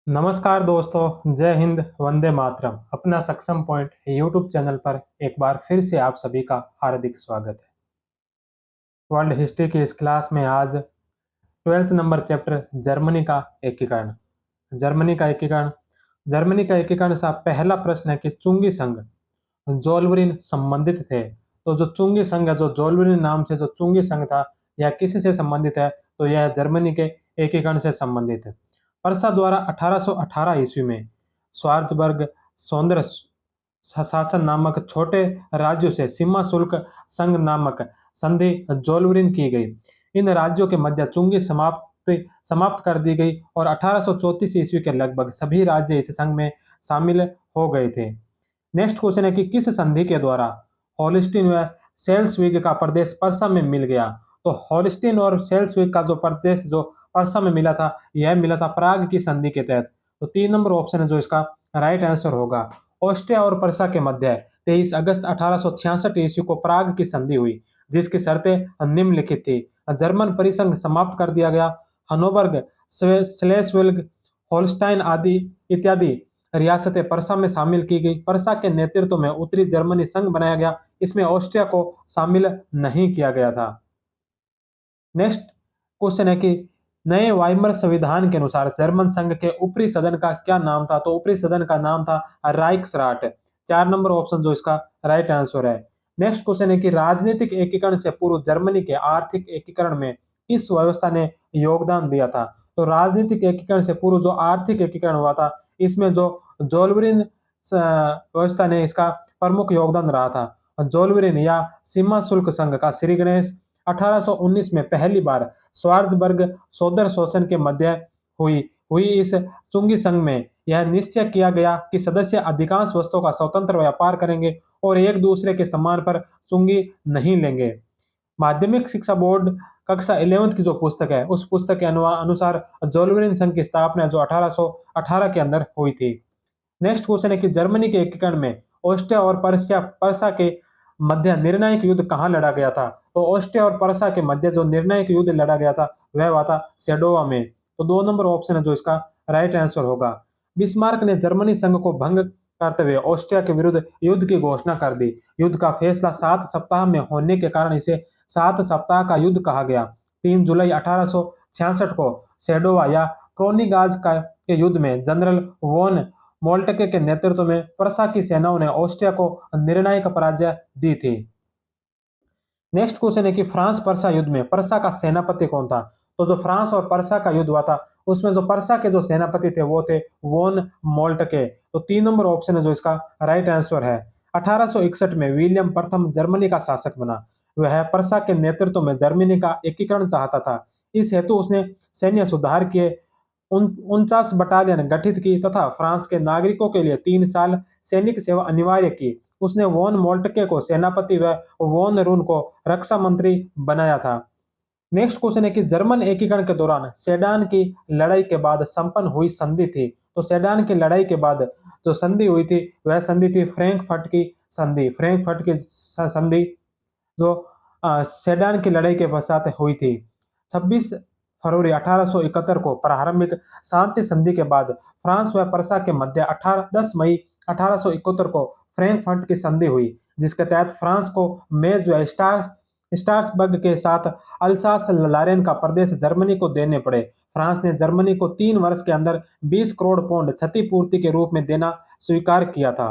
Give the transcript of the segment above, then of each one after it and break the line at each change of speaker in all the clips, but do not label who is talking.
नमस्कार दोस्तों, जय हिंद, वंदे मातरम। अपना सक्षम पॉइंट यूट्यूब चैनल पर एक बार फिर से आप सभी का हार्दिक स्वागत है। वर्ल्ड हिस्ट्री की इस क्लास में आज 12th नंबर चैप्टर जर्मनी का एकीकरण। जर्मनी का एकीकरण जर्मनी का एकीकरण से पहला प्रश्न है कि चुंगी संघ जोल्वरिन संबंधित थे। तो जो चुंगी संघ है, जो जोल्वरिन नाम से जो चुंगी संघ था, यह किसी से संबंधित है? तो यह जर्मनी के एकीकरण से संबंधित है। परसा द्वारा 1818 ईस्वी में स्वार्जबर्ग सौंदर्य शासन नामक छोटे राज्यों से सीमा शुल्क संघ नामक संधि जोल्वरिन की गई। इन राज्यों के मध्य चुंगी समाप्त कर दी गई और 1834 ईस्वी के लगभग सभी राज्य इस संघ में शामिल हो गए थे। नेक्स्ट क्वेश्चन है कि किस संधि के द्वारा होलिस्टीन व सेल्सविग का प्रदेश परसा में मिल गया? तो होलिस्टीन और सेल्सविग का जो प्रदेश जो परसा में मिला था, यह मिला था प्राग की संधि के तहत। तो 3 नंबर ऑप्शन है जो इसका राइट आंसर होगा। ऑस्ट्रिया और परसा के मध्य 23 अगस्त 1866 ईस्वी को प्राग की संधि हुई, जिसकी शर्तें निम्नलिखित थी। जर्मन परिसंघ समाप्त कर दिया गया। हनोवर्ग, स्लेस्विग, होल्स्टाइन आदि इत्यादि रियासतें परसा में शामिल की गई। परसा के नेतृत्व में उत्तरी जर्मनी संघ बनाया गया। इसमें ऑस्ट्रिया को शामिल नहीं किया गया था। नेक्स्ट क्वेश्चन है कि नए वाइमर संविधान के अनुसार जर्मन संघ के ऊपरी सदन का क्या नाम था? तो ऊपरी सदन का नाम था राइक्सराट। 4 नंबर ऑप्शन जो इसका राइट आंसर है। नेक्स्ट क्वेश्चन है कि राजनीतिक एकीकरण से पूर्व जर्मनी के आर्थिक एकीकरण में किस व्यवस्था ने योगदान दिया था? तो राजनीतिक एकीकरण से पूर्व जो आर्थिक एकीकरण हुआ था, इसमें जो जोल्वरिन व्यवस्था ने इसका प्रमुख योगदान रहा था। जोल्वरिन या सीमा शुल्क संघ का श्री गणेश 1819 में पहली बार स्वार्जबर्ग सौदर शोषण के मध्य हुई हुई इस चुंगी संघ में यह निश्चय किया गया कि सदस्य अधिकांश वस्तुओं का स्वतंत्र व्यापार करेंगे और एक दूसरे के सम्मान पर चुंगी नहीं लेंगे। माध्यमिक शिक्षा बोर्ड कक्षा 11th की जो पुस्तक है, उस पुस्तक के अनुसार जोल्वरिन संघ की स्थापना जो 1818 के अंदर हुई थी। नेक्स्ट क्वेश्चन है कि जर्मनी के एकीकरण में ऑस्ट्रिया और परसा के मध्य निर्णायक युद्ध कहाँ लड़ा गया था? तो ऑस्ट्रिया और परसा के मध्य जो निर्णायक युद्ध लड़ा गया था, वह हुआ था सेडोवा में। तो 2 नंबर ऑप्शन है जो इसका राइट आंसर होगा। बिस्मार्क ने जर्मनी संघ को भंग करते हुए ऑस्ट्रिया के विरुद्ध युद्ध की घोषणा कर दी। युद्ध का फैसला 7 सप्ताह में होने के कारण इसे 7 सप्ताह का युद्ध कहा गया। 3 जुलाई 1866 को सेडोवा या क्रोनिगाज के युद्ध में जनरल वॉन मोल्टके के नेतृत्व में परसा की सेनाओं ने ऑस्ट्रिया को निर्णायक पराजय दी थी। नेक्स्ट क्वेश्चन है कि फ्रांस परसा युद्ध में परसा का सेनापति कौन था? तो जो फ्रांस और परसा का युद्ध हुआ था, उसमें जो परसा के जो सेनापति थे वो थे वॉन मोल्टके। तो 3 नंबर ऑप्शन है जो इसका राइट आंसर है। 1861 में विलियम प्रथम जर्मनी का शासक बना। वह परसा के नेतृत्व में जर्मनी का एकीकरण चाहता था। इस हेतु उसने सैन्य सुधार किए, 49 बटालियन गठित की तथा फ्रांस के नागरिकों के लिए 3 साल सैनिक सेवा अनिवार्य की। उसने वॉन मोल्टके को सेनापति व वॉन रून को रक्षा मंत्री बनाया था। नेक्स्ट क्वेश्चन है कि जर्मन एकीकरण के दौरान सेडान की लड़ाई के बाद संपन्न हुई संधि थी। तो सेडान की लड़ाई के बाद जो संधि हुई थी, वह संधि थी फ्रैंकफर्ट की संधि। फ्रैंकफर्ट की संधि जो सेडान की लड़ाई के पश्चात हुई थी। 26 फरवरी 1871 को प्रारंभिक शांति संधि के बाद फ्रांस व परसा के मध्य 10 मई 1871 को फ्रैंकफर्ट की संधि हुई, जिसके तहत फ्रांस को मेज व स्ट्रासबर्ग के साथ अल्सास लारेन का प्रदेश जर्मनी को देने पड़े। फ्रांस ने जर्मनी को 3 वर्ष के अंदर 20 करोड़ पौंड क्षतिपूर्ति के रूप में देना स्वीकार किया था।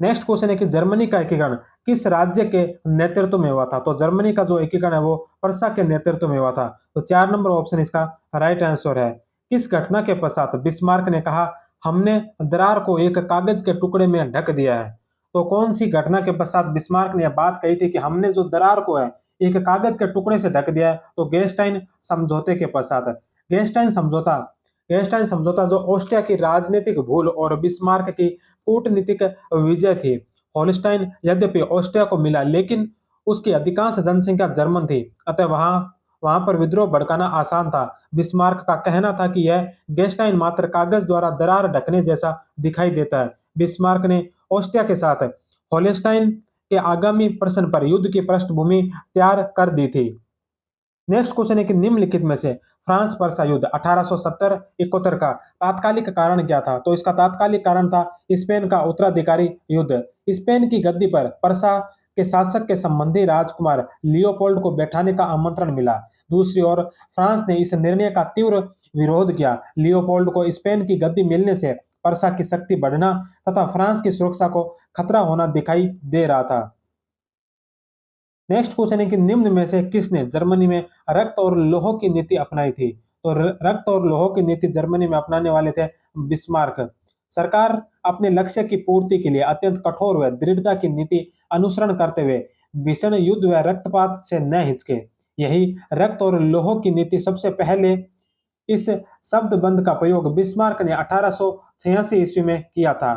नेक्स्ट क्वेश्चन है कि जर्मनी का एकीकरण किस राज्य के नेतृत्व में हुआ था? तो जर्मनी का जो एकीकरण है वो परसा के नेतृत्व में हुआ था। तो 4 नंबर ऑप्शन इसका राइट आंसर है। किस घटना के पश्चात बिस्मार्क ने कहा, हमने दरार को एक कागज के टुकड़े में ढक दिया है? तो कौन सी घटना के पश्चात बिस्मार्क ने यह बात कही थी कि हमने जो दरार को है एक कागज के टुकड़े से ढक दिया है? तो गेस्टाइन समझौते के पश्चात। गेस्टाइन समझौता गेस्टाइन समझौता जो ऑस्ट्रिया की राजनीतिक भूल और बिस्मार्क की कूटनीतिक विजय थी। होल्स्टाइन यद्यपि ऑस्ट्रिया को मिला, लेकिन उसकी अधिकांश जनसंख्या जर्मन थी, अतः वहां वहां पर विद्रोह भड़काना आसान था। बिस्मार्क का कहना था कि यह गेस्टाइन मात्र कागज द्वारा दरार ढकने जैसा दिखाई देता है। बिस्मार्क ने ऑस्ट्रिया के साथ होल्स्टाइन के आगामी प्रश्न पर युद्ध की पृष्ठभूमि तैयार कर दी थी। नेक्स्ट क्वेश्चन है कि निम्नलिखित में से फ्रांस पर्सा युद्ध 1870-71 का तात्कालिक कारण क्या था? तो इसका तात्कालिक कारण था स्पेन का उत्तराधिकारी युद्ध। स्पेन की गद्दी पर पर्सा के शासक के संबंधी राजकुमार लियोपोल्ड को बैठाने का आमंत्रण मिला। दूसरी ओर फ्रांस ने इस निर्णय का तीव्र विरोध किया। लियोपोल्ड को स्पेन की गद्दी मिलने से पर्सा की शक्ति बढ़ना तथा फ्रांस की सुरक्षा को खतरा होना दिखाई दे रहा था। नेक्स्ट क्वेश्चन है कि निम्न में से किसने जर्मनी में रक्त और लोह की नीति अपनाई थी? तो रक्त और लोह की नीति जर्मनी में अपनाने वाले थे बिस्मार्क। सरकार अपने लक्ष्य की पूर्ति के लिए अत्यंत कठोर व दृढ़ता की नीति अनुसरण करते हुए भीषण युद्ध व रक्तपात से न हिचके। यही रक्त और लोह की नीति सबसे पहले इस शब्द बंद का प्रयोग बिस्मार्क ने 1886 ईस्वी में किया था।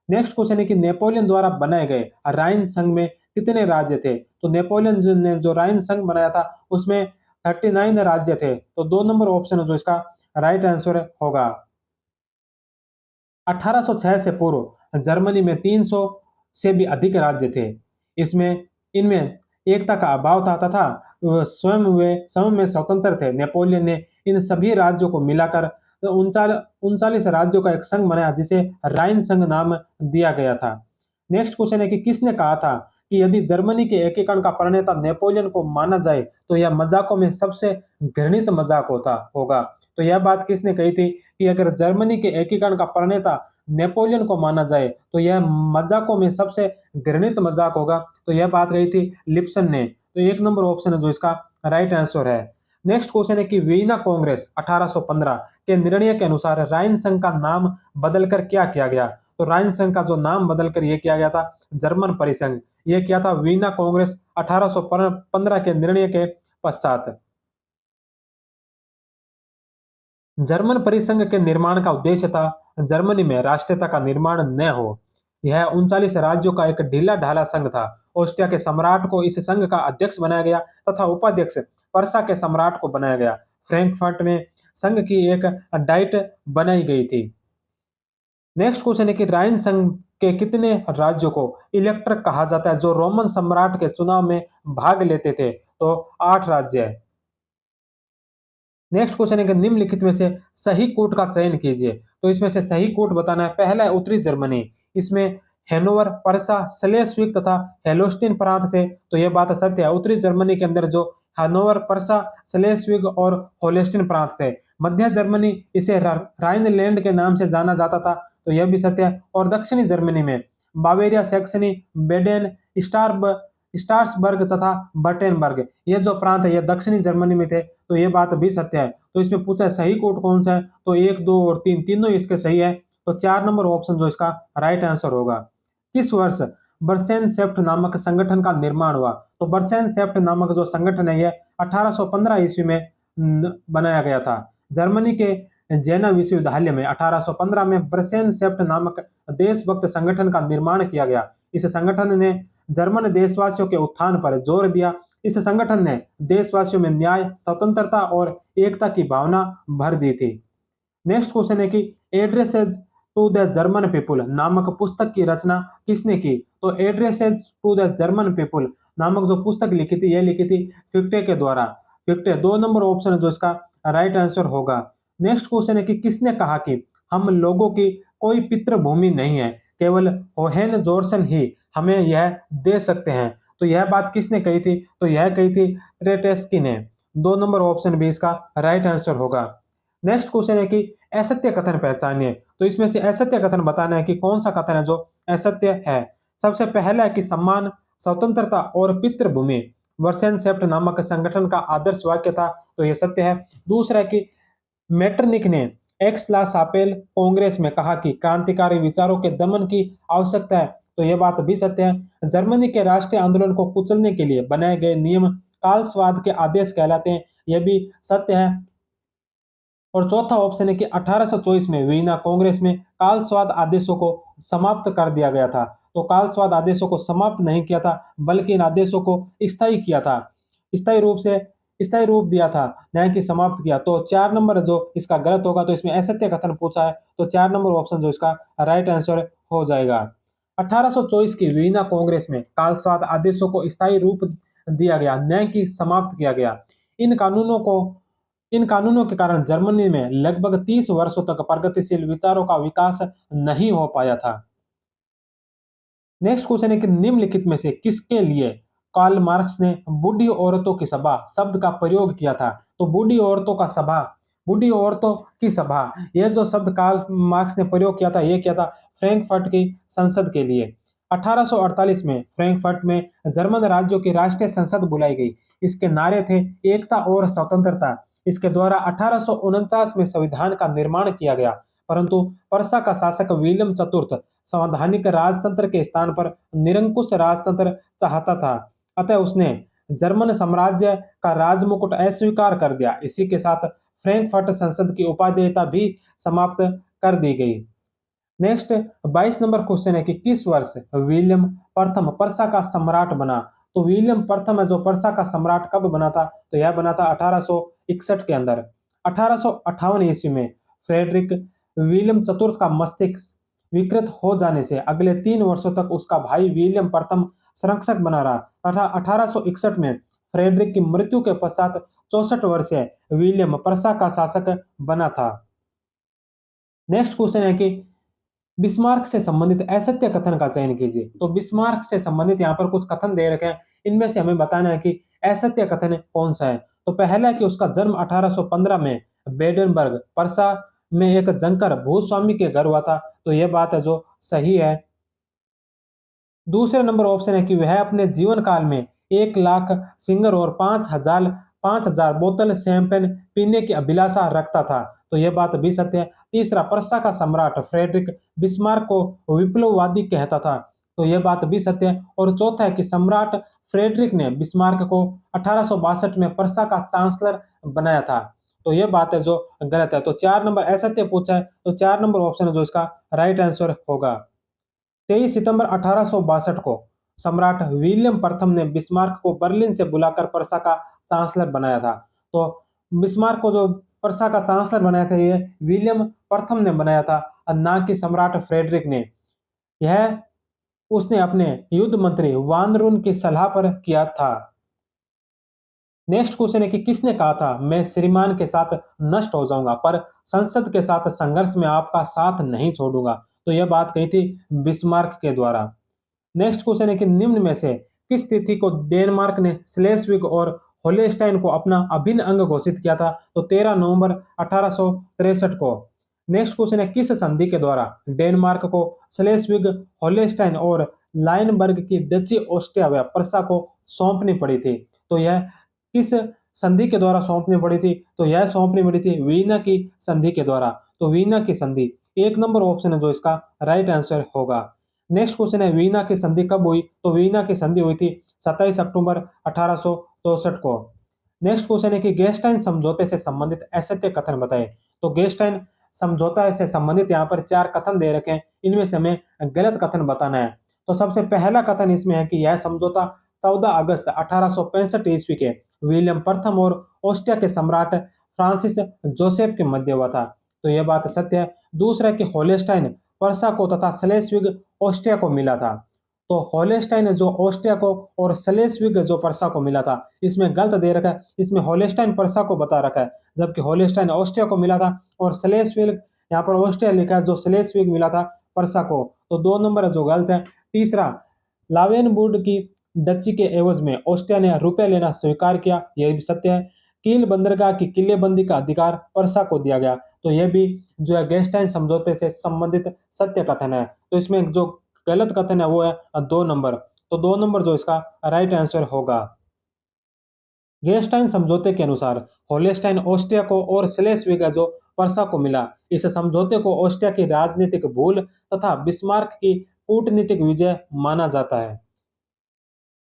नेक्स्ट क्वेश्चन है कि नेपोलियन द्वारा बनाए गए राइन संघ में कितने राज्य थे? तो नेपोलियन ने जो राइन संघ बनाया था उसमें 39 राज्य थे। तो 2 नंबर ऑप्शन जो इसका राइट आंसर होगा। 1806 से पूर्व जर्मनी में 300 से भी अधिक राज्य थे। इसमें इनमें एकता का अभाव था तथा वे स्वयं में स्वतंत्र थे। नेपोलियन ने इन सभी राज्यों को मिलाकर 39 राज्यों का एक संघ बनाया जिसे राइन संघ नाम दिया गया था। नेक्स्ट क्वेश्चन है कि किसने कहा था कि यदि जर्मनी के एकीकरण का प्रणेता नेपोलियन को माना जाए तो यह मजाकों में सबसे घृणित मजाक होगा। तो यह बात किसने कही थी कि अगर जर्मनी के एकीकरण का प्रणेता नेपोलियन को माना जाए तो यह मजाकों में सबसे घृणित मजाक होगा। तो यह बात कही थी लिप्सन ने। तो 1 नंबर ऑप्शन है जो इसका राइट आंसर है। नेक्स्ट क्वेश्चन है कि वीना कांग्रेस 1815 के निर्णय के अनुसार राइन संघ का नाम बदलकर क्या किया गया? तो राइन संघ का जो नाम बदलकर यह किया गया था जर्मन परिसंघ। यह किया था वीना कांग्रेस 1815 के निर्णय के पश्चात। जर्मन परिसंघ के निर्माण का उद्देश्य था जर्मनी में राष्ट्रीयता का निर्माण न हो। यह 39 राज्यों का एक ढीला ढाला संघ था। ऑस्ट्रिया के सम्राट को इस संघ का अध्यक्ष बनाया गया तथा उपाध्यक्ष पर्सा के सम्राट को बनाया गया। फ्रैंकफर्ट में संघ की एक डाइट बनाई गई थी। नेक्स्ट क्वेश्चन है कि राइन संघ के कितने राज्यों को इलेक्टर कहा जाता है जो रोमन सम्राट के चुनाव में भाग लेते थे? तो 8 राज्य है। नेक्स्ट क्वेश्चन है कि निम्नलिखित में से सही कूट का चयन कीजिए। तो इसमें से सही कूट बताना है। पहला है उत्तरी जर्मनी। इसमें हेनोवर, पर्सा, स्लेस्विग तथा हेलोस्टीन प्रांत थे। तो यह बात सत्य है। उत्तरी जर्मनी के अंदर जो हानोवर, पर्सा, स्लेस्विग और होलेस्टीन प्रांत थे। मध्य जर्मनी इसे राइनलैंड के नाम से जाना जाता था। तो यह भी सत्य है। और दक्षिणी जर्मनी में बावेरिया, सैक्सनी, बेडेन, स्टार्सबर्ग तथा बर्टेनबर्ग ये जो प्रांत है ये दक्षिणी जर्मनी में थे। तो ये बात भी सत्य है। तो इसमें पूछा है सही कोड कौन सा है? तो 1, 2 और 3 तीनों इसके सही है। तो 4 नंबर ऑप्शन जो इसका राइट आंसर होगा। किस वर्ष बर्सेन सेफ्ट नामक संगठन का निर्माण हुआ? तो बर्सेन सेफ्ट नामक जो संगठन है ये 1815 ईस्वी में बनाया गया था। जर्मनी के जेना विश्वविद्यालय में 1815 में बर्सेन सेफ्ट नामक देशभक्त संगठन का निर्माण किया गया। इस संगठन ने जर्मन देशवासियों के उत्थान पर जोर दिया। इस संगठन ने देशवासियों में न्याय, स्वतंत्रता और एकता की भावना भर दी थी। नेक्स्ट क्वेश्चन है कि addresses to the German people नामक पुस्तक की रचना किसने की? तो addresses to the German people नामक जो पुस्तक लिखी थी, यह लिखी थी फिक्टे के द्वारा। फिक्टे 2 नंबर ऑप्शन जो इसका राइट आंसर होगा। नेक्स्ट क्वेश्चन है कि किसने कहा कि हम लोगों की कोई पितृभूमि नहीं है, केवल होहेन जोर्सन ही हमें यह दे सकते हैं? तो यह बात किसने कही थी? तो यह कही थी त्रेटेस्की ने। 2 नंबर ऑप्शन भी इसका राइट आंसर होगा। नेक्स्ट क्वेश्चन है कि असत्य कथन पहचानिए। तो इसमें से असत्य कथन बताना है कि कौन सा कथन है जो असत्य है। सबसे पहला है कि सम्मान, स्वतंत्रता और पितृभूमि वर्सेन सेफ्ट नामक संगठन का आदर्श वाक्य था। तो यह सत्य है। दूसरा है कि मेटरनिक ने एक्स ला सापेल कांग्रेस में कहा कि क्रांतिकारी विचारों के दमन की आवश्यकता है। तो यह बात भी सत्य है। जर्मनी के राष्ट्रीय आंदोलन को कुचलने के लिए बनाए गए नियम कालस्वाद के आदेश कहलाते हैं। यह भी सत्य है। और चौथा ऑप्शन है कि 1824 में वीना कांग्रेस में कालस्वाद आदेशों को समाप्त कर दिया गया था। तो कालस्वाद आदेशों को समाप्त नहीं किया था बल्कि इन आदेशों को स्थायी किया था। स्थायी रूप से स्थायी रूप दिया था, न कि समाप्त किया। तो 4 नंबर जो इसका गलत होगा। तो इसमें असत्य कथन पूछा है। तो 4 नंबर ऑप्शन जो इसका राइट आंसर हो जाएगा। 1824 की वीना कांग्रेस में कालस्वाद आदेशों को स्थायी रूप दिया गया, न कि समाप्त किया गया। इन कानूनों को इन कानूनों के कारण जर्मनी में लगभग 30 वर्षों तक प्रगतिशील विचारों का विकास नहीं हो पाया था। नेक्स्ट क्वेश्चन है कि निम्नलिखित में से किसके लिए कार्ल मार्क्स ने बूढ़ी औरतों की सभा शब्द का प्रयोग किया था? तो बूढ़ी औरतों की सभा, यह जो शब्द कार्ल मार्क्स ने प्रयोग किया था, यह किया था फ्रैंकफर्ट की संसद के लिए। 1848 में फ्रैंकफर्ट में जर्मन राज्यों की राष्ट्रीय संसद बुलाई गई। इसके नारे थे एकता और स्वतंत्रता। इसके द्वारा 1849 में संविधान का निर्माण किया गया, परंतु पर्सा का शासक विलियम चतुर्थ संवैधानिक राजतंत्र के स्थान पर निरंकुश राजतंत्र चाहता था। अतः उसने जर्मन साम्राज्य का राजमुकुट अस्वीकार कर दिया। इसी के साथ फ्रैंकफर्ट संसद की उपाध्येयता भी समाप्त कर दी गई। नेक्स्ट 22 नंबर क्वेश्चन है कि किस वर्ष विलियम प्रथम पर्सा का सम्राट बना? तो विलियम प्रथम है जो पर्सा का सम्राट कब बना था? तो यह बना था 1861 के अंदर। 1858 ईस्वी में फ्रेडरिक विलियम चतुर्थ का मस्तिष्क विकृत हो जाने से अगले 3 वर्षों तक उसका भाई विलियम प्रथम संरक्षक बना रहा तथा 1861 में फ्रेडरिक की मृत्यु के पश्चात 64 वर्षीय विलियम पर्सा का शासक बना था। नेक्स्ट क्वेश्चन है कि बिस्मार्क से संबंधित असत्य कथन का चयन कीजिए। तो बिस्मार्क से संबंधित यहाँ पर कुछ कथन दे रखे हैं, इनमें से हमें बताना है कि असत्य कथन कौन सा है। तो पहला है कि उसका जन्म 1815 में बेडनबर्ग पर्सा में एक जंकर भूस्वामी के घर हुआ था। तो यह बात है जो सही है। दूसरे नंबर ऑप्शन है कि वह अपने जीवन काल में 1 लाख सिंगर और 5,000 बोतल शैंपेन पीने की अभिलाषा रखता था। तो यह बात भी सत्य है। तीसरा, पर्सा का सम्राट फ्रेडरिक बिस्मार्क को विप्लववादी कहता था। तो यह बात भी सत्य है। और चौथा है कि सम्राट फ्रेडरिक ने बिस्मार्क को 1862 में पर्सा का चांसलर बनाया था। तो यह बात है जो गलत है। तो 4 नंबर असत्य पूछा है, तो 4 नंबर ऑप्शन है जो इसका राइट आंसर होगा। 23 सितंबर 1862 को सम्राट विलियम प्रथम ने बिस्मार्क को बर्लिन से बुलाकर पर्सा का चांसलर बनाया था। तो बिस्मार्क को जो पर्सा का चांसलर बनाया था, ये विलियम प्रथम ने बनाया था और ना कि सम्राट फ्रेडरिक ने। यह उसने अपने युद्ध मंत्री वान रून की सलाह पर किया था। नेक्स्ट क्वेश्चन है कि किसने कहा था मैं श्रीमान के साथ नष्ट हो जाऊंगा पर संसद के साथ संघर्ष में आपका साथ नहीं छोड़ूंगा? तो यह बात कही थी बिस्मार्क के द्वारा। नेक्स्ट क्वेश्चन है कि निम्न में से किस तिथि को डेनमार्क ने स्लेस्विग और होलेस्टाइन को अपना अभिन्न अंग घोषित किया था? तो 13 नवंबर 1863 को। नेक्स्ट क्वेश्चन है किस संधि के द्वारा डेनमार्क को स्लेस्विग, होलेस्टाइन और लाइनबर्ग की डची ऑस्ट्रिया व प्रसा को सौंपनी पड़ी थी? तो यह किस संधि के द्वारा सौंपनी पड़ी थी? तो यह सौंपनी पड़ी थी वीना की संधि के द्वारा। तो वीना की संधि 1 नंबर ऑप्शन है जो इसका राइट आंसर होगा। नेक्स्ट क्वेश्चन है वीना की संधि कब हुई? तो वीना की संधि हुई थी 27 अक्टूबर 1864 को। नेक्स्ट क्वेश्चन है कि गेस्टाइन समझौते से संबंधित असत्य कथन बताएं। तो गेस्टाइन समझौता से संबंधित यहाँ पर 4 कथन दे रखे हैं, इनमें से हमें गलत कथन बताना है। तो सबसे पहला कथन इसमें है कि यह समझौता 14 अगस्त 1865 ईस्वी के विलियम प्रथम और ऑस्ट्रिया के सम्राट फ्रांसिस जोसेफ के मध्य हुआ था। तो यह बात सत्य है। दूसरा है कि होलेस्टाइन पर्सा को तथा स्लेस्विग ऑस्ट्रिया को मिला था। तो होलेस्टाइन जो ऑस्ट्रिया को और स्लेस्विग जो पर्सा को मिला था, इसमें गलत दे रखा है। इसमें होलेस्टाइन पर्सा को बता रखा है, जबकि होलेस्टाइन ऑस्ट्रिया को मिला था और स्लेस्विग यहाँ पर ऑस्ट्रिया लिखा है, जो स्लेस्विग मिला था पर्सा को। तो 2 नंबर जो गलत है। तीसरा, लावेनबुर्ग की डची के एवज में ऑस्ट्रिया ने रुपए लेना स्वीकार किया, यह भी सत्य है। कील बंदरगाह की किलेबंदी का अधिकार पर्सा को दिया गया। तो यह भी जो है गेस्टाइन समझौते से संबंधित सत्य कथन है। तो इसमें जो गलत कथन है वो है 2 नंबर। तो 2 नंबर जो इसका राइट आंसर होगा। गेस्टाइन समझौते के अनुसार होलेस्टाइन ऑस्ट्रिया को और स्लेस्विग जो पर्सा को मिला। इस समझौते को ऑस्ट्रिया की राजनीतिक भूल तथा बिस्मार्क की कूटनीतिक विजय माना जाता है।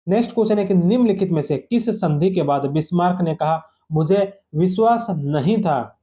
नेक्स्ट क्वेश्चन है कि निम्नलिखित में से किस संधि के बाद बिस्मार्क ने कहा मुझे विश्वास नहीं था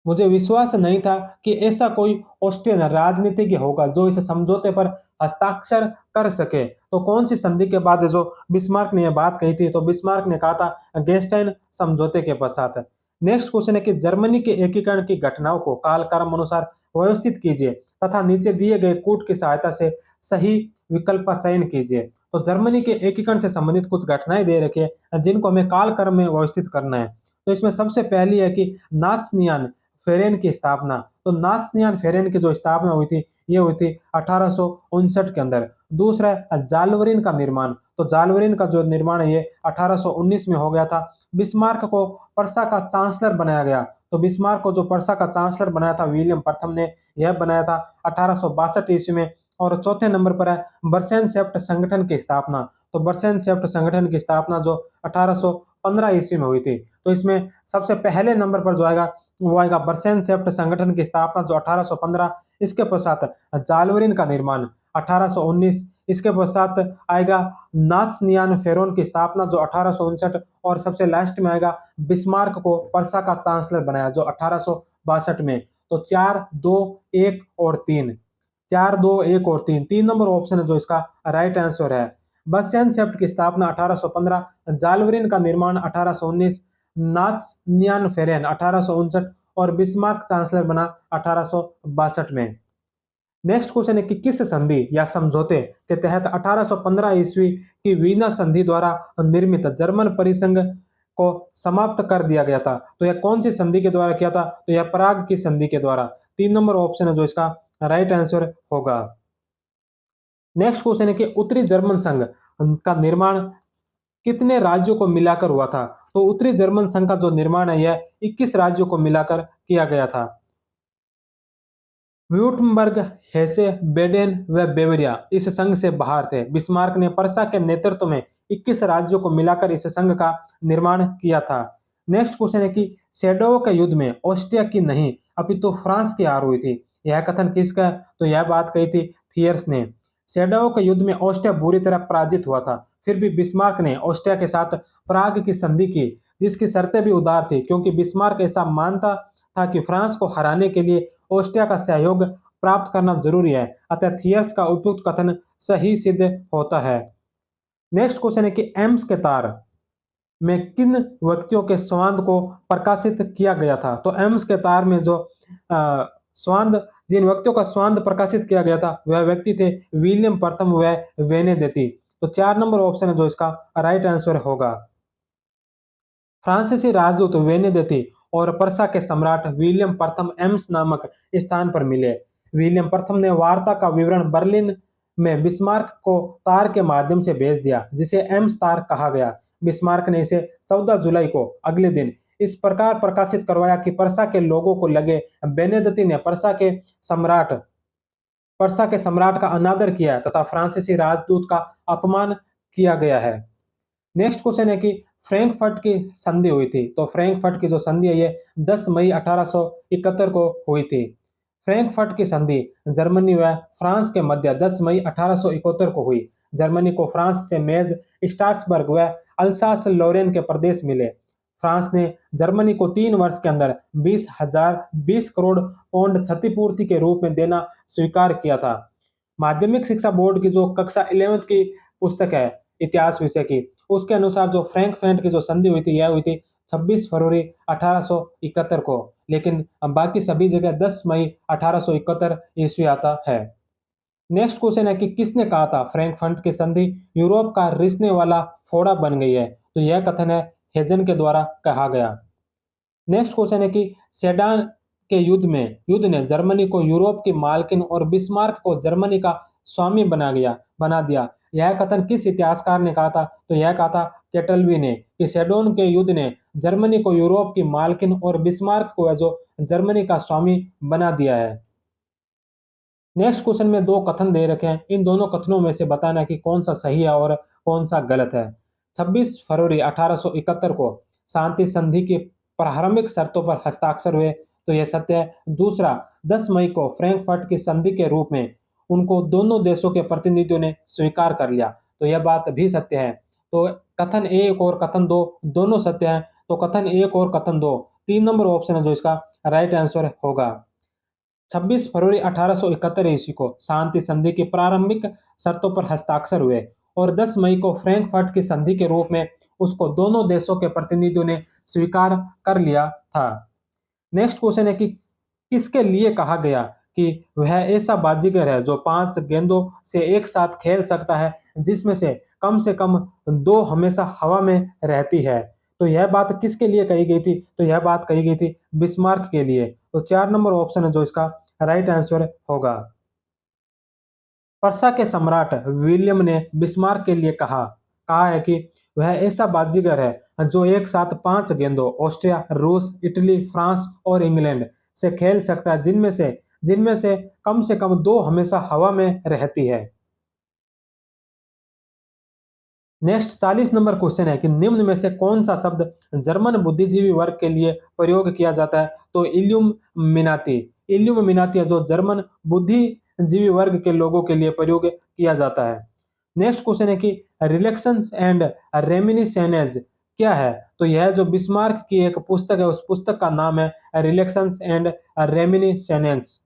मुझे विश्वास नहीं था कि ऐसा कोई ऑस्ट्रियन राजनीतिज्ञ होगा जो इस समझौते पर हस्ताक्षर कर सके? तो कौन सी संधि के बाद जो बिस्मार्क ने यह बात कही थी? तो बिस्मार्क ने कहा था गेस्टाइन समझौते के पश्चात। नेक्स्ट क्वेश्चन है कि जर्मनी के एकीकरण की घटनाओं को कालक्रम अनुसार व्यवस्थित कीजिए तथा नीचे दिए गए कूट की सहायता से सही विकल्प का चयन कीजिए। तो जर्मनी के एकीकरण से संबंधित कुछ घटनाएं दे रखी है जिनको हमें कालक्रम में व्यवस्थित करना है। तो इसमें सबसे पहली है कि नात्सियान फेरेन की स्थापना। तो नात्सियान फेरेन की जो स्थापना हुई थी, ये हुई थी 1859 के अंदर। दूसरा है जालवरीन का निर्माण। तो जालवरीन का जो निर्माण है ये 1819 में हो गया था। बिस्मार्क को पर्सा का चांसलर बनाया गया। तो बिस्मार्क को जो पर्सा का चांसलर बनाया था विलियम प्रथम ने, यह बनाया था 1862 ईस्वी में। और चौथे नंबर पर है बर्सेनसेफ्ट संगठन की स्थापना। तो बर्सेनसेफ्ट संगठन की स्थापना जो 1815 ईस्वी में हुई थी। तो इसमें सबसे पहले नंबर पर जो आएगा वो आएगा बर्सेनसेफ्ट संगठन की स्थापना जो 1815। इसके पश्चात जालवरीन का निर्माण 1819। इसके पश्चात आएगा नात्सियान फेरोन की स्थापना जो 1859। और सबसे लास्ट में आएगा बिस्मार्क को पर्सा का चांसलर बनाया जो 1862 में। तो 4, 2, 1 और 3, 4, 2, 1 और 3, 3 नंबर ऑप्शन है जो इसका राइट आंसर है। बर्सेनसेफ्ट की स्थापना 1815, जालवरीन का निर्माण 1819, नात्सियान फेरेन 1859 और बिस्मार्क चांसलर बना 1862 में। नेक्स्ट क्वेश्चन है कि किस संधि या समझौते के तहत 1815 ईस्वी की वीना संधि द्वारा निर्मित जर्मन परिसंघ को समाप्त कर दिया गया था। तो यह कौन सी संधि के द्वारा किया था? तो यह प्राग की संधि के द्वारा। 3 नंबर ऑप्शन है जो इसका राइट आंसर होगा। नेक्स्ट क्वेश्चन है कि उत्तरी जर्मन संघ का निर्माण कितने राज्यों को मिलाकर हुआ था? तो उत्तरी जर्मन संघ का जो निर्माण है यह 21 राज्यों को मिलाकर किया गया था। व्यूटमबर्ग, हेसे, बेडेन व बेवरिया इस संघ से बाहर थे। बिस्मार्क ने पर्सा के नेतृत्व में 21 राज्यों को मिलाकर इस संघ का निर्माण किया था। नेक्स्ट क्वेश्चन है कि सेडोवो के युद्ध में ऑस्ट्रिया की नहीं अपितु फ्रांस की हार हुई थी। यह कथन किसका है? तो यह बात कही थी थियर्स ने। सेडोवो के युद्ध में ऑस्ट्रिया बुरी तरह पराजित हुआ था। फिर भी बिस्मार्क ने ऑस्ट्रिया के साथ प्राग की संधि की, जिसकी शर्तें भी उदार थी, क्योंकि बिस्मार्क ऐसा मानता था कि फ्रांस को हराने के लिए ऑस्ट्रिया का सहयोग प्राप्त करना जरूरी है। अतः थियर्स का उपयुक्त कथन सही सिद्ध होता है। नेक्स्ट क्वेश्चन है कि एम्स के तार में किन व्यक्तियों के स्वांद को प्रकाशित किया गया था? तो एम्स के तार में जो स्वांद, जिन व्यक्तियों का स्वांद प्रकाशित किया गया था वह व्यक्ति थे विलियम प्रथम व वेनेदेती। तो 4 नंबर ऑप्शन है जो इसका राइट आंसर होगा। फ्रांसीसी राजदूत वेनेदेती और पर्सा के सम्राट विलियम प्रथम एम्स नामक स्थान पर मिले। विलियम प्रथम ने वार्ता का विवरण बर्लिन में बिस्मार्क को तार के माध्यम से भेज दिया, जिसे एम्स तार कहा गया। बिस्मार्क ने इसे 14 जुलाई को अगले दिन इस प्रकार प्रकाशित करवाया कि पर्सा के लोगों को लगे बेनेदती ने पर्सा के सम्राट का अनादर किया तथा फ्रांसीसी राजदूत का अपमान किया गया है। नेक्स्ट क्वेश्चन है कि फ्रैंकफर्ट की संधि हुई थी। तो फ्रैंकफर्ट की जो संधि है ये 10 मई 1871 को हुई थी। फ्रैंकफर्ट की संधि जर्मनी व फ्रांस के मध्य 10 मई 1871 को हुई। जर्मनी को फ्रांस से मेज, स्ट्रासबर्ग व अल्सास लोरेन के प्रदेश मिले। फ्रांस ने जर्मनी को 3 वर्ष के अंदर 20 करोड़ पौंड क्षतिपूर्ति के रूप में देना स्वीकार किया था। माध्यमिक शिक्षा बोर्ड की जो कक्षा 11th की पुस्तक है इतिहास विषय की, उसके अनुसार जो फ्रैंकफर्ट की जो संधि हुई थी यह हुई थी 26 फरवरी 1871 को, लेकिन बाकी सभी जगह 10 मई 1871 ईस्वी आता है। नेक्स्ट क्वेश्चन है कि किसने कहा था फ्रैंकफर्ट की संधि यूरोप का रिसने वाला फोड़ा बन गई है? तो यह कथन है हेजन के द्वारा कहा गया। नेक्स्ट क्वेश्चन है कि सेडान के युद्ध ने जर्मनी को यूरोप की मालकिन और बिस्मार्क को जर्मनी का स्वामी बना दिया। यह कथन किस इतिहासकार ने कहा था? तो यह कहा था केटलवी ने कि सेडोन के युद्ध ने जर्मनी को यूरोप की मालकिन और बिस्मार्क को जो जर्मनी का स्वामी बना दिया है। नेक्स्ट क्वेश्चन में 2 कथन दे रखे हैं, इन दोनों कथनों में से बताना कि कौन सा सही है और कौन सा गलत है। 26 फरवरी 1871 को शांति संधि की प्रारंभिक शर्तों पर हस्ताक्षर हुए, तो यह सत्य है। दूसरा, 10 मई को फ्रैंकफर्ट की संधि के रूप में उनको दोनों देशों के प्रतिनिधियों ने स्वीकार कर लिया, तो यह बात भी सत्य है। तो कथन 1 और कथन 2 दोनों सत्य हैं। तो कथन 1 और कथन 2, 3 नंबर ऑप्शन है जो इसका राइट आंसर होगा। 26 फरवरी 1871 ईस्वी को शांति संधि की प्रारंभिक शर्तों पर हस्ताक्षर हुए और 10 मई को फ्रैंकफर्ट की संधि के रूप में उसको दोनों देशों के प्रतिनिधियों ने स्वीकार कर लिया था। नेक्स्ट क्वेश्चन है कि किसके लिए कहा गया कि वह ऐसा बाजीगर है जो 5 गेंदों से एक साथ खेल सकता है, जिसमें से कम 2 हमेशा हवा में रहती है? तो यह बात किसके लिए कही गई थी? तो यह बात कही गई थी बिस्मार्क के लिए। तो 4 नंबर ऑप्शन है जो इसका राइट आंसर होगा। पर्सा के सम्राट विलियम ने बिस्मार्क के लिए कहा कहा है कि वह ऐसा बाजीगर है जो एक साथ 5 गेंदों ऑस्ट्रिया, रूस, इटली, फ्रांस और इंग्लैंड से खेल सकता है, जिनमें से कम से कम 2 हमेशा हवा में रहती है। नेक्स्ट 40 नंबर क्वेश्चन है कि निम्न में से कौन सा शब्द जर्मन बुद्धिजीवी वर्ग के लिए प्रयोग किया जाता है? तो इल्यूमिनाती। इल्यूमिनाती है जो जर्मन बुद्धिजीवी वर्ग के लोगों के लिए प्रयोग किया जाता है। नेक्स्ट क्वेश्चन है कि रिलेक्शंस एंड रेमिनिसेंस क्या है? तो यह जो बिस्मार्क की एक पुस्तक है उस पुस्तक का नाम है relaxations and reminiscence.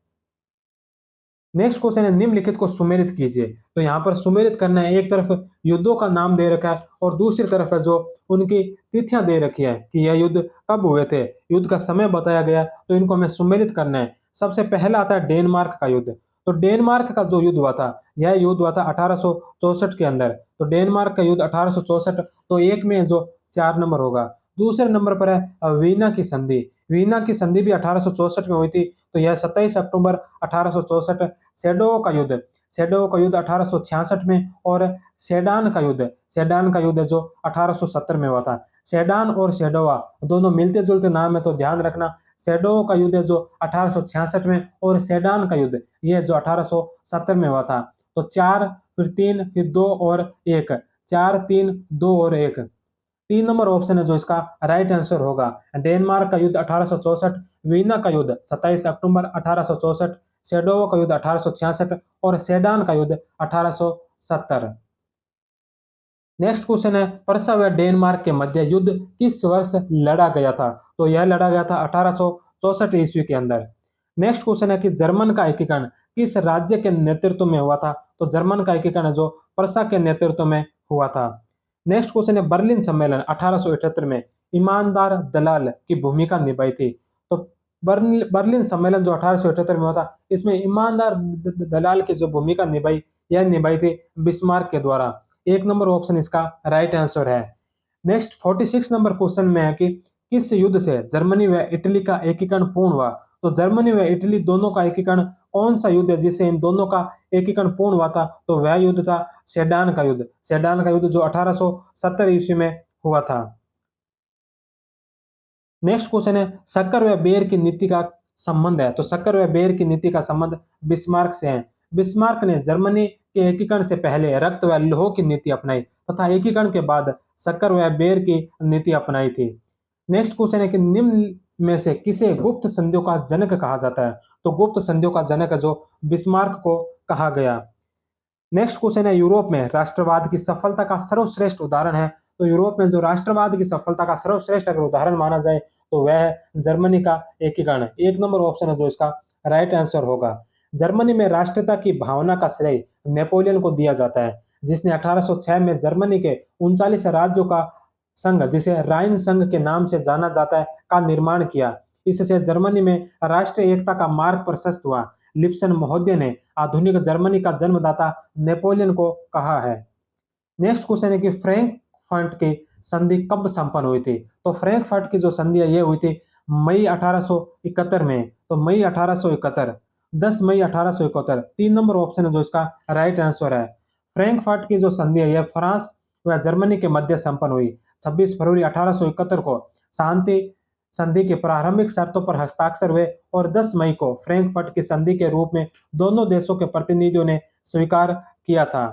Next question है निम्नलिखित को सुमेलित कीजिए। तो यहाँ पर सुमेलित करना है, एक तरफ युद्धों का नाम दे रखा है और दूसरी तरफ है जो उनकी तिथियां दे रखी है कि यह युद्ध कब हुए थे, युद्ध का समय बताया गया। तो इनको हमें सुमेलित करना है। सबसे पहला आता है डेनमार्क का युद्ध। तो डेनमार्क का जो युद्ध हुआ था यह युद्ध हुआ था 1864 के अंदर। तो डेनमार्क का युद्ध 1864, तो एक में जो 4 नंबर होगा। दूसरे नंबर पर है वीना की संधि। वीना की संधि भी 1864 में हुई थी। तो यह 27 अक्टूबर 1864। सेडो का युद्ध 1866 में और सेडान का युद्ध जो 1870 में हुआ था। सेडान और सेडोवा दोनों मिलते जुलते नाम है, तो ध्यान रखना। सेडो का युद्ध जो 1866 में और सेडान का युद्ध ये जो 1870 में हुआ था। तो 4 फिर 3 फिर 2 और 1, 4 3 2 और 1, 3 नंबर ऑप्शन है जो इसका राइट आंसर होगा। डेनमार्क का युद्ध 1864, वीना का युद्ध 27 अक्टूबर 1864, सेडोवो का युद्ध 1866 और सेडान का युद्ध 1870। नेक्स्ट क्वेश्चन है पर्सा व डेनमार्क के मध्य युद्ध किस वर्ष लड़ा गया था? तो यह लड़ा गया था 1864 ईस्वी के अंदर। नेक्स्ट क्वेश्चन है कि जर्मन का एकीकरण किस राज्य के नेतृत्व में हुआ था? तो जर्मन का एकीकरण जो पर्सा के नेतृत्व में हुआ था। नेक्स्ट क्वेश्चन है बर्लिन सम्मेलन 1878 में ईमानदार दलाल की भूमिका निभाई थी। तो बर्लिन सम्मेलन जो 1878 में हुआ था इसमें ईमानदार दलाल की जो भूमिका निभाई यह निभाई थी बिस्मार्क के द्वारा। एक नंबर ऑप्शन इसका राइट आंसर है। नेक्स्ट 46 नंबर क्वेश्चन में है कि किस युद्ध से जर्मनी व इटली का एकीकरण पूर्ण हुआ? तो जर्मनी व इटली दोनों का एकीकरण कौन सा युद्ध है जिससे इन दोनों का एकीकरण पूर्ण हुआ था? तो वह युद्ध था सेडान का युद्ध जो 1870 ईस्वी में हुआ था। नेक्स्ट क्वेश्चन है शक्कर व बेर की नीति का संबंध है। तो शक्कर व बेर की नीति का संबंध बिस्मार्क से है। बिस्मार्क ने जर्मनी के एकीकरण से पहले रक्त व लौह की नीति अपनाई तथा एकीकरण के बाद शक्कर व बेर की नीति अपनाई थी। नेक्स्ट क्वेश्चन है कि निम्न में से किसे गुप्त संधियों का जनक कहा जाता है? तो गुप्त संधियों का जनक जो बिस्मार्क को कहा गया। नेक्स्ट क्वेश्चन है यूरोप में राष्ट्रवाद की सफलता का सर्वश्रेष्ठ उदाहरण है। तो यूरोप में जो राष्ट्रवाद की सफलता का सर्वश्रेष्ठ अगर उदाहरण माना जाए तो वह है जर्मनी का एकीकरण। एक नंबर ऑप्शन है जो इसका राइट आंसर होगा। जर्मनी में राष्ट्रीयता की भावना का श्रेय नेपोलियन को दिया जाता है, जिसने 1806 में जर्मनी के 39 राज्यों का संघ, जिसे राइन संघ के नाम से जाना जाता है, का निर्माण किया। इससे जर्मनी में राष्ट्रीय एकता का मार्ग प्रशस्त हुआ। लिप्सन महोदय ने आधुनिक जर्मनी का जन्मदाता नेपोलियन को कहा है। नेक्स्ट क्वेश्चन है कि फ्रैंकफर्ट की संधि कब संपन्न हुई थी? तो फ्रैंकफर्ट की जो संधि है ये हुई थी मई 1871 में। तो मई 1871, 10 मई 1871, 3 नंबर ऑप्शन है जो इसका राइट आंसर है। फ्रैंकफर्ट की जो संधि है यह फ्रांस व जर्मनी के मध्य संपन्न हुई 26 फरवरी 1871 को। शांति संधि के प्रारंभिक शर्तों पर हस्ताक्षर हुए और 10 मई को फ्रैंकफर्ट की संधि के रूप में दोनों देशों के प्रतिनिधियों ने स्वीकार किया था।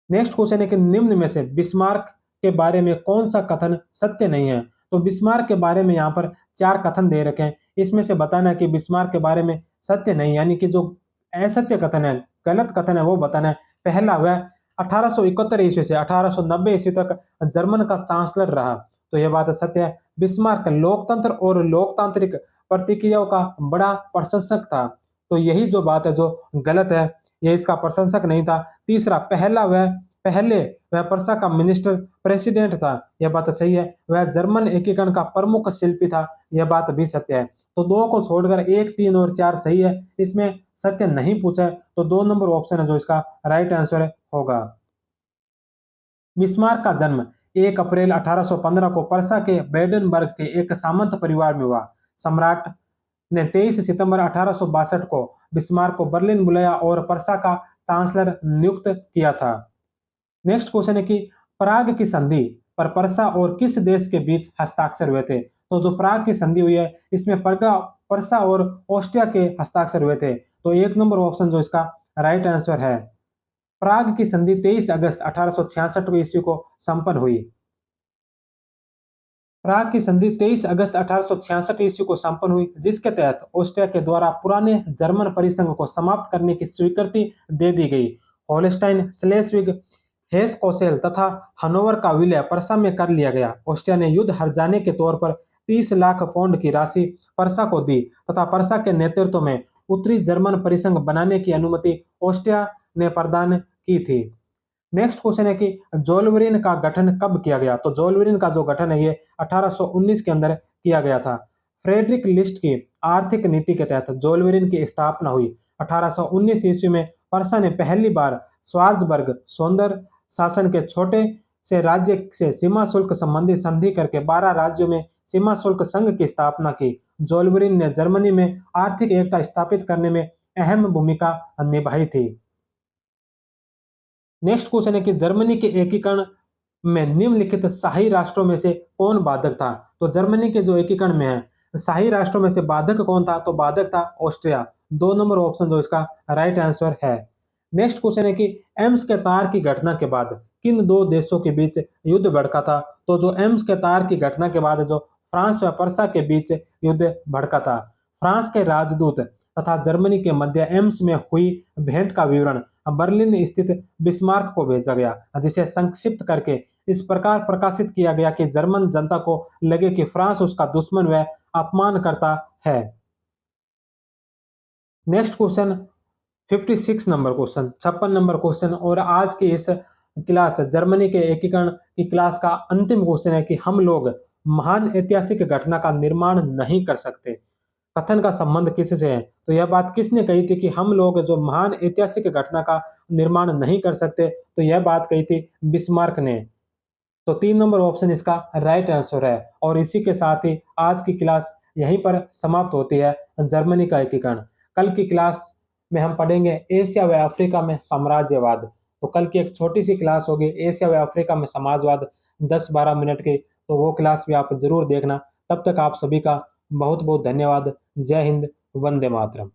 नेक्स्ट क्वेश्चन है कि निम्न में से बिस्मार्क के बारे में कौन सा कथन सत्य नहीं है? तो बिस्मार्क के बारे में यहाँ पर 4 कथन दे रखे हैं, इसमें से बताना है कि बिस्मार्क के बारे में सत्य नहीं, यानी कि जो असत्य कथन है, गलत कथन है वो बताना है। पहला, वह 1871 ईस्वी से 1890 ईस्वी तक जर्मन का चांसलर रहा। तो यह बात सत्य है। बिस्मार्क लोकतंत्र और लोकतांत्रिक प्रतिक्रियाओं का बड़ा प्रशंसक था। तो यही जो बात है जो गलत है, ये इसका प्रशंसक नहीं था। तीसरा, पहले वह पर्सा का मिनिस्टर प्रेसिडेंट था। यह बात सही है। वह जर्मन एकीकरण का प्रमुख शिल्पी था। यह बात भी सत्य है। तो 2 को छोड़कर 1, 3 और 4 सही है। इसमें सत्य नहीं पूछा है, तो 2 नंबर ऑप्शन है जो इसका राइट आंसर होगा। बिस्मार्क का जन्म 1 अप्रैल 1815 को पर्सा के बेडनबर्ग के एक सामंत परिवार में हुआ। सम्राट ने 23 सितंबर 1862 को बिस्मार्क को बर्लिन बुलाया और पर्सा का चांसलर नियुक्त किया था। नेक्स्ट क्वेश्चन है कि प्राग की संधि पर पर्सा और किस देश के बीच हस्ताक्षर हुए थे? तो जो प्राग की संधि हुई है इसमें पर्सा और ऑस्ट्रिया के हस्ताक्षर हुए थे। तो 1 नंबर ऑप्शन जो इसका राइट आंसर है। प्राग की संधि 23 अगस्त 1866 ईस्वी को संपन्न हुई। प्राग की संधि 23 अगस्त 1866 ईस्वी को संपन्न हुई, जिसके तहत ऑस्ट्रिया के द्वारा पुराने जर्मन परिसंघ को समाप्त करने की स्वीकृति दे दी गई। होल्स्टाइन, स्लेस्विग, हेस कोसेल तथा हनोवर का विलय पर्सा में कर लिया गया। ऑस्ट्रिया ने युद्ध हार जाने के तौर पर 30 लाख पाउंड की राशि पर्सा को दी तथा पर्सा के नेतृत्व में उत्तरी जर्मन परिसंघ बनाने की अनुमति ऑस्ट्रिया ने प्रदान की थी। नेक्स्ट क्वेश्चन है कि जोल्वरिन का गठन कब किया गया? तो जोल्वरिन का जो गठन है ये 1819 के अंदर किया गया था। फ्रेडरिक लिस्ट की आर्थिक नीति के तहत जोल्वरिन की स्थापना हुई। 1819 ईस्वी में पर्सा ने पहली बार स्वार्जबर्ग सौंदर शासन के छोटे से राज्य से सीमा शुल्क संबंधी संधि करके 12 राज्यों में सीमा शुल्क संघ की स्थापना की। जोल्वरिन ने जर्मनी में आर्थिक एकता स्थापित करने में अहम भूमिका निभाई थी। नेक्स्ट क्वेश्चन है कि जर्मनी के एकीकरण में निम्नलिखित शाही राष्ट्रों में से कौन बाधक था? तो जर्मनी के जो एकीकरण में है शाही राष्ट्रों में से बाधक कौन था? तो बाधक था ऑस्ट्रिया। 2 नंबर ऑप्शन जो इसका राइट आंसर है। नेक्स्ट क्वेश्चन है कि एम्स के तार की घटना के बाद किन दो देशों के बीच युद्ध भड़का था? तो जो एम्स के तार की घटना के बाद जो फ्रांस व पर्सा के बीच युद्ध भड़का था। फ्रांस के राजदूत तथा जर्मनी के मध्य एम्स में हुई भेंट का विवरण बर्लिन स्थित बिस्मार्क को भेजा गया, जिसे संक्षिप्त करके इस प्रकार प्रकाशित किया गया कि जर्मन जनता को लगे कि फ्रांस उसका दुश्मन व अपमान करता है। Next question 56 number question, 56 number question और आज की इस क्लास जर्मनी के एकीकरण की क्लास का अंतिम क्वेश्चन है कि हम लोग महान ऐतिहासिक घटना का निर्माण नहीं कर सकते। कथन का संबंध किससे है? तो यह बात किसने कही थी कि हम लोग जो महान ऐतिहासिक घटना का निर्माण नहीं कर सकते? तो यह बात कही थी बिस्मार्क ने। तो 3 नंबर ऑप्शन इसका राइट आंसर है। और इसी के साथ ही आज की क्लास यहीं पर समाप्त होती है, जर्मनी का एकीकरण। कल की क्लास में हम पढ़ेंगे एशिया व अफ्रीका में साम्राज्यवाद। तो कल की एक छोटी सी क्लास होगी एशिया व अफ्रीका में समाजवाद, 10-12 मिनट की। तो वो क्लास भी आप जरूर देखना। तब तक आप सभी का बहुत बहुत धन्यवाद। जय हिंद, वंदे मातरम।